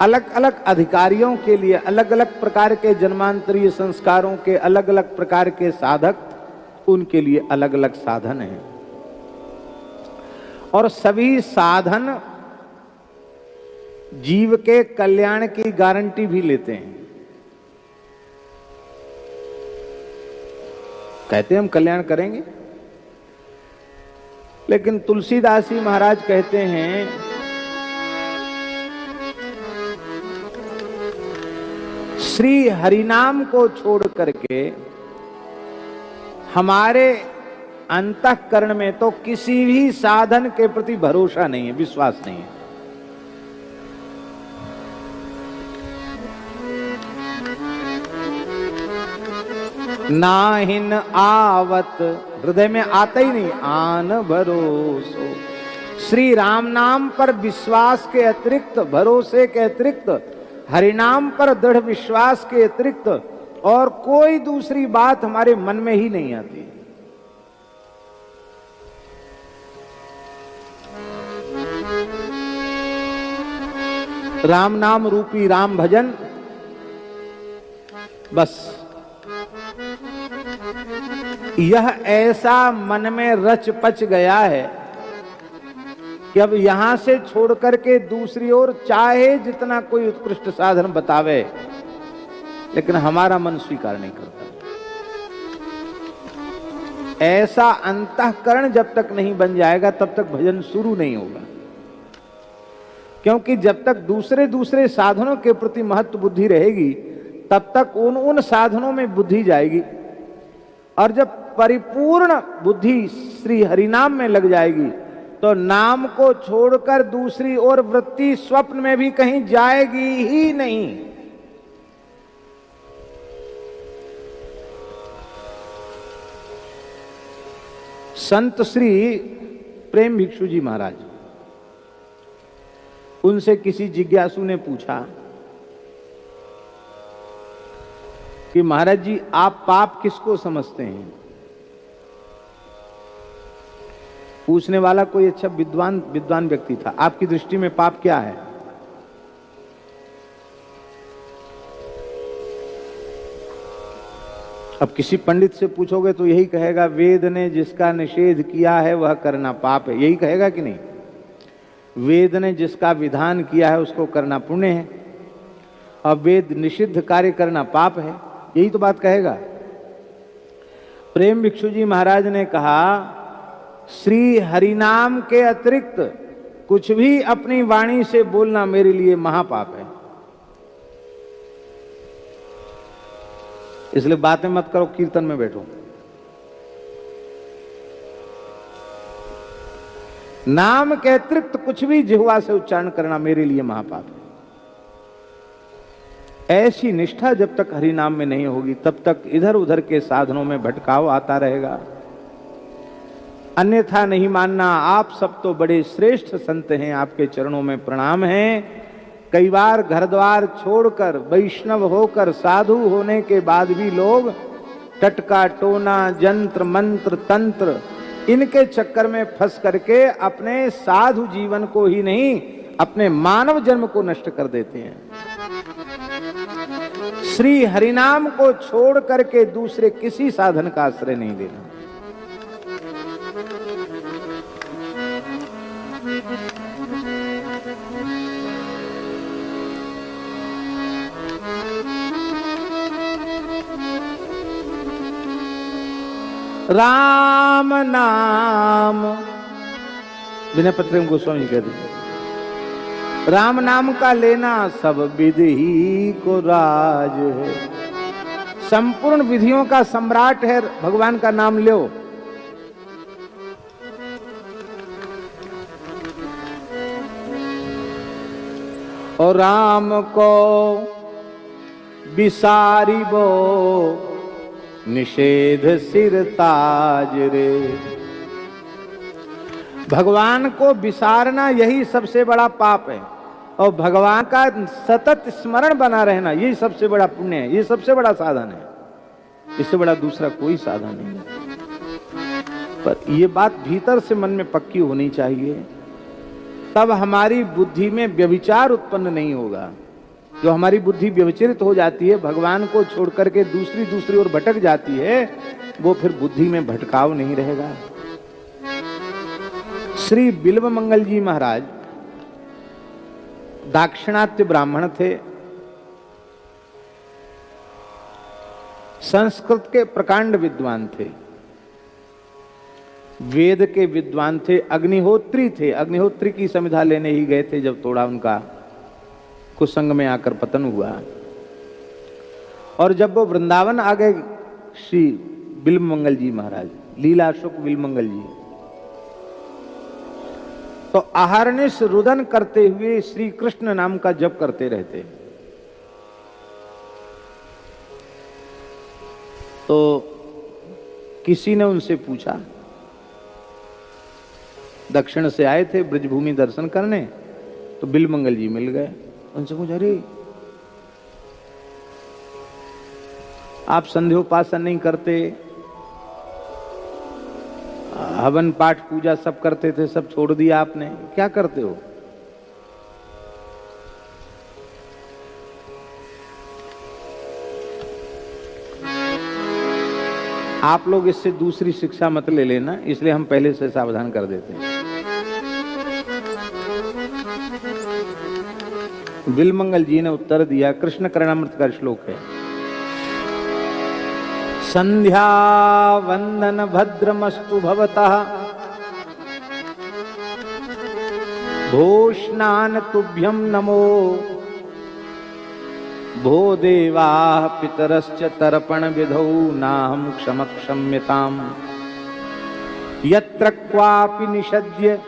अलग अलग अधिकारियों के लिए अलग अलग प्रकार के जन्मांतरीय संस्कारों के अलग अलग प्रकार के साधक, उनके लिए अलग अलग साधन हैं। और सभी साधन जीव के कल्याण की गारंटी भी लेते हैं। कहते हैं हम कल्याण करेंगे, लेकिन तुलसीदास जी महाराज कहते हैं श्री हरिनाम को छोड़ करके हमारे अंतःकरण में तो किसी भी साधन के प्रति भरोसा नहीं है, विश्वास नहीं है। नाहिन आवत, हृदय में आता ही नहीं, आन भरोसो। श्री राम नाम पर विश्वास के अतिरिक्त, भरोसे के अतिरिक्त, हरिनाम पर दृढ़ विश्वास के अतिरिक्त और कोई दूसरी बात हमारे मन में ही नहीं आती। राम नाम रूपी राम भजन, बस यह ऐसा मन में रच पच गया है कि अब यहां से छोड़ करके दूसरी ओर चाहे जितना कोई उत्कृष्ट साधन बतावे, लेकिन हमारा मन स्वीकार नहीं करता। ऐसा अंतःकरण जब तक नहीं बन जाएगा तब तक भजन शुरू नहीं होगा। क्योंकि जब तक दूसरे दूसरे साधनों के प्रति महत्व बुद्धि रहेगी तब तक उन साधनों में बुद्धि जाएगी, और जब परिपूर्ण बुद्धि श्री हरिनाम में लग जाएगी तो नाम को छोड़कर दूसरी ओर वृत्ति स्वप्न में भी कहीं जाएगी ही नहीं। संत श्री प्रेम भिक्षु जी महाराज, उनसे किसी जिज्ञासु ने पूछा कि महाराज जी आप पाप किसको समझते हैं? पूछने वाला कोई अच्छा विद्वान व्यक्ति था। आपकी दृष्टि में पाप क्या है? अब किसी पंडित से पूछोगे तो यही कहेगा वेद ने जिसका निषेध किया है वह करना पाप है, यही कहेगा कि नहीं? वेद ने जिसका विधान किया है उसको करना पुण्य है, और वेद निषिद्ध कार्य करना पाप है, यही तो बात कहेगा। प्रेम भिक्षु जी महाराज ने कहा श्री हरिनाम के अतिरिक्त कुछ भी अपनी वाणी से बोलना मेरे लिए महापाप है। इसलिए बातें मत करो, कीर्तन में बैठो। नाम के अतिरिक्त कुछ भी जिह्वा से उच्चारण करना मेरे लिए महापाप है। ऐसी निष्ठा जब तक हरि नाम में नहीं होगी तब तक इधर उधर के साधनों में भटकाव आता रहेगा। अन्यथा नहीं मानना। आप सब तो बड़े श्रेष्ठ संत हैं, आपके चरणों में प्रणाम है। कई बार घर द्वार छोड़कर वैष्णव होकर साधु होने के बाद भी लोग टटका टोना जंत्र मंत्र तंत्र इनके चक्कर में फंस करके अपने साधु जीवन को ही नहीं अपने मानव जन्म को नष्ट कर देते हैं। श्री हरिनाम को छोड़ करके दूसरे किसी साधन का आश्रय नहीं लेना। राम नाम, विनय पत्र गोस्वामी कहते हैं, राम नाम का लेना सब विधि को राज है। संपूर्ण विधियों का सम्राट है भगवान का नाम लो। और राम को बिसारी बो निषेध सिर ताज रे। भगवान को विसारना यही सबसे बड़ा पाप है, और भगवान का सतत स्मरण बना रहना यही सबसे बड़ा पुण्य है, ये सबसे बड़ा साधन है। इससे बड़ा दूसरा कोई साधन नहीं है। पर ये बात भीतर से मन में पक्की होनी चाहिए तब हमारी बुद्धि में व्यभिचार उत्पन्न नहीं होगा। जो हमारी बुद्धि व्यभिचरित हो जाती है, भगवान को छोड़ करके दूसरी ओर भटक जाती है, वो फिर बुद्धि में भटकाव नहीं रहेगा। श्री बिल्व मंगल जी महाराज दाक्षिणात्य ब्राह्मण थे, संस्कृत के प्रकांड विद्वान थे, वेद के विद्वान थे, अग्निहोत्री थे। अग्निहोत्री की समिधा लेने ही गए थे जब थोड़ा उनका कुसंग में आकर पतन हुआ। और जब वो वृंदावन आ गए श्री बिल्व मंगल जी महाराज, लीलाशुक बिल्व मंगल जी, तो अहर्निश रुदन करते हुए श्री कृष्ण नाम का जप करते रहते। तो किसी ने उनसे पूछा, दक्षिण से आए थे ब्रजभूमि दर्शन करने, तो बिल्व मंगल जी मिल गए। उनसे पूछा, अरे आप संध्योपासन नहीं करते, हवन पाठ पूजा सब करते थे, सब छोड़ दिया आपने, क्या करते हो? आप लोग इससे दूसरी शिक्षा मत ले लेना, इसलिए हम पहले से सावधान कर देते हैं। बिल्व मंगल जी ने उत्तर दिया, कृष्ण करणामृत का श्लोक है, संध्या वंदन भद्रमस्तु भवतः भूष्णान तुभ्यं नमो भो देवाः पितरश्च तर्पण विधौ नाहं क्षमक्षम्यताम् यत्र क्वापि निषद्य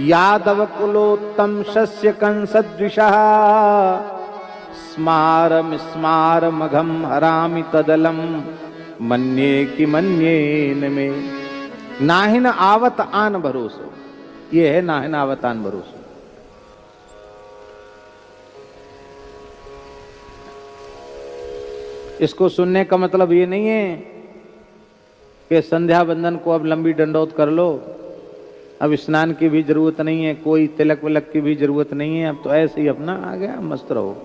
यादव कुलोत्तम शस्य कंसद्विषः स्मारम स्मारमघम हरामि तदलम मन्ये कि मन्येन में। नाहिन आवत आन भरोसो, ये है नाहिन आवत आन भरोसो। इसको सुनने का मतलब ये नहीं है कि संध्या बंदन को अब लंबी डंडौत कर लो, अब स्नान की भी जरूरत नहीं है, कोई तिलक विलक की भी जरूरत नहीं है, अब तो ऐसे ही अपना आ गया मस्त रहो।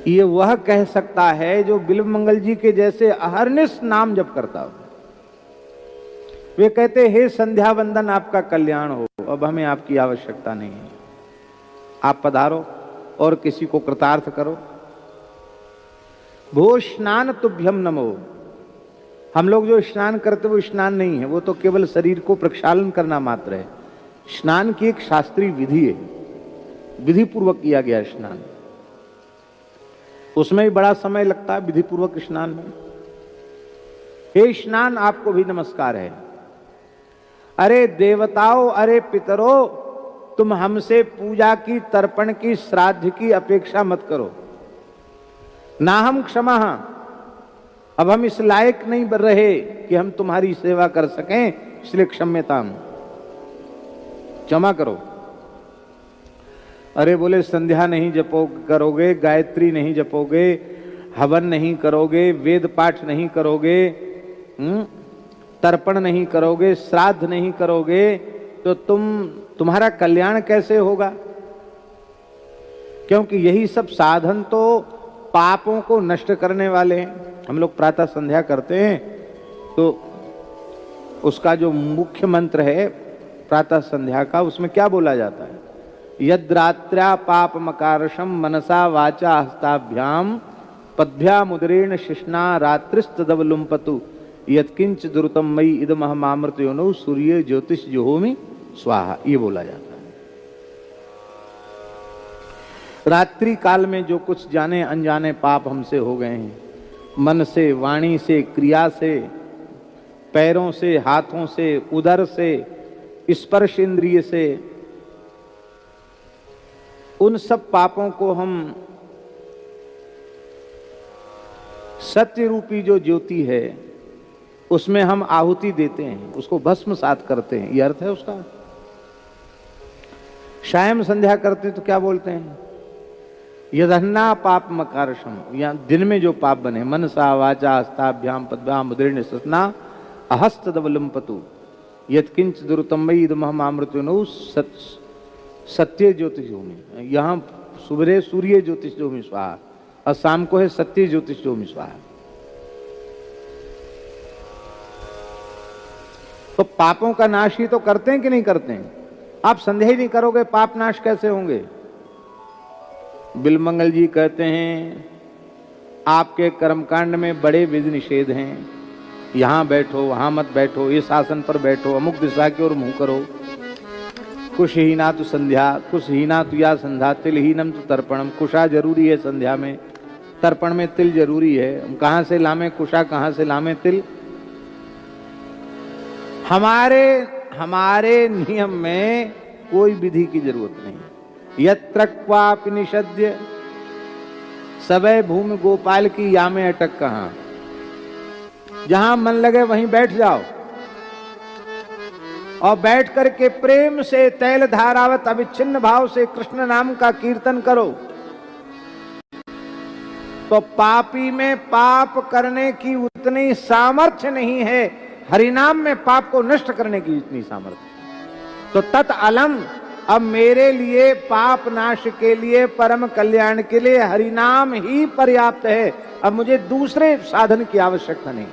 ये वह कह सकता है जो बिल्व मंगल जी के जैसे अहर्निश नाम जप करता हो। वे कहते, हे संध्या बंदन आपका कल्याण हो, अब हमें आपकी आवश्यकता नहीं है, आप पधारो और किसी को कृतार्थ करो। भो स्नान तुभ्यम नमो। हम लोग जो स्नान करते वो स्नान नहीं है, वो तो केवल शरीर को प्रक्षालन करना मात्र है। स्नान की एक शास्त्रीय विधि है, विधि पूर्वक किया गया स्नान, उसमें भी बड़ा समय लगता है विधि पूर्वक स्नान में। हे स्नान आपको भी नमस्कार है। अरे देवताओं, अरे पितरों, तुम हमसे पूजा की, तर्पण की, श्राद्ध की अपेक्षा मत करो। ना हम क्षमा, अब हम इस लायक नहीं बन रहे कि हम तुम्हारी सेवा कर सकें, इसलिए क्षम्यताम, क्षमा करो। अरे बोले संध्या नहीं करोगे, गायत्री नहीं जपोगे, हवन नहीं करोगे, वेद पाठ नहीं करोगे, तर्पण नहीं करोगे, श्राद्ध नहीं करोगे, तो तुम्हारा कल्याण कैसे होगा? क्योंकि यही सब साधन तो पापों को नष्ट करने वाले हैं। हम लोग प्रातः संध्या करते हैं तो उसका जो मुख्य मंत्र है प्रातः संध्या का, उसमें क्या बोला जाता है? यद्रात्र्या पाप मकारशम मनसा वाचा हस्ताभ्याम पद्भ्याम उदरेण शिष्णा रात्रिस्तदवलुम्पतु यत्किंच दुरुतम मयि इदमहमामृत योनौ सूर्य ज्योतिष जुहोमि स्वाहा, ये बोला जाता है। रात्रि काल में जो कुछ जाने अनजाने पाप हमसे हो गए हैं, मन से, वाणी से, क्रिया से, पैरों से, हाथों से, उदर से, स्पर्श इंद्रिय से, उन सब पापों को हम सत्य रूपी जो ज्योति है उसमें हम आहुति देते हैं, उसको भस्मसात करते हैं, ये अर्थ है उसका। सायं संध्या करते हैं तो क्या बोलते हैं? यदन्ना पाप मकारशम, या दिन में जो पाप बने, मनसा वाचा हस्ताभ्याम पद्भ्याम उदरेण शिष्णा अहस्तदवलुम्पतु यत्किंच दुरुतम मयि इदमहमामृतयोनौ सत्य ज्योतिषोमि, यहाँ सुबह सूर्य ज्योतिषोमि स्वाहा और शाम को है सत्य ज्योतिषोमि स्वाहा। तो पापों का नाश ही तो करते हैं कि नहीं करते हैं? आप संदेह ही नहीं करोगे पाप नाश कैसे होंगे? बिलमंगल जी कहते हैं आपके कर्मकांड में बड़े विधि निषेध हैं, यहां बैठो, वहां मत बैठो, इस आसन पर बैठो, अमुक दिशा की ओर मुंह करो, कुशहीना तु संध्या, कुशहीना तु या संध्या, तिलहीनम तु तर्पणम। कुशा जरूरी है संध्या में, तर्पण में तिल जरूरी है। हम कहां से लामे कुशा, कहां से लामे तिल? हमारे नियम में कोई विधि की जरूरत नहीं। यत्र क्वापि निषद्य सबे भूमि गोपाल की यामे अटक कहां। जहां मन लगे वहीं बैठ जाओ और बैठ करके प्रेम से तैल धारावत अविच्छिन्न भाव से कृष्ण नाम का कीर्तन करो। तो पापी में पाप करने की उतनी सामर्थ्य नहीं है, हरिनाम में पाप को नष्ट करने की इतनी सामर्थ्य। तो तत् अलम, अब मेरे लिए पाप नाश के लिए, परम कल्याण के लिए हरिनाम ही पर्याप्त है। अब मुझे दूसरे साधन की आवश्यकता नहीं।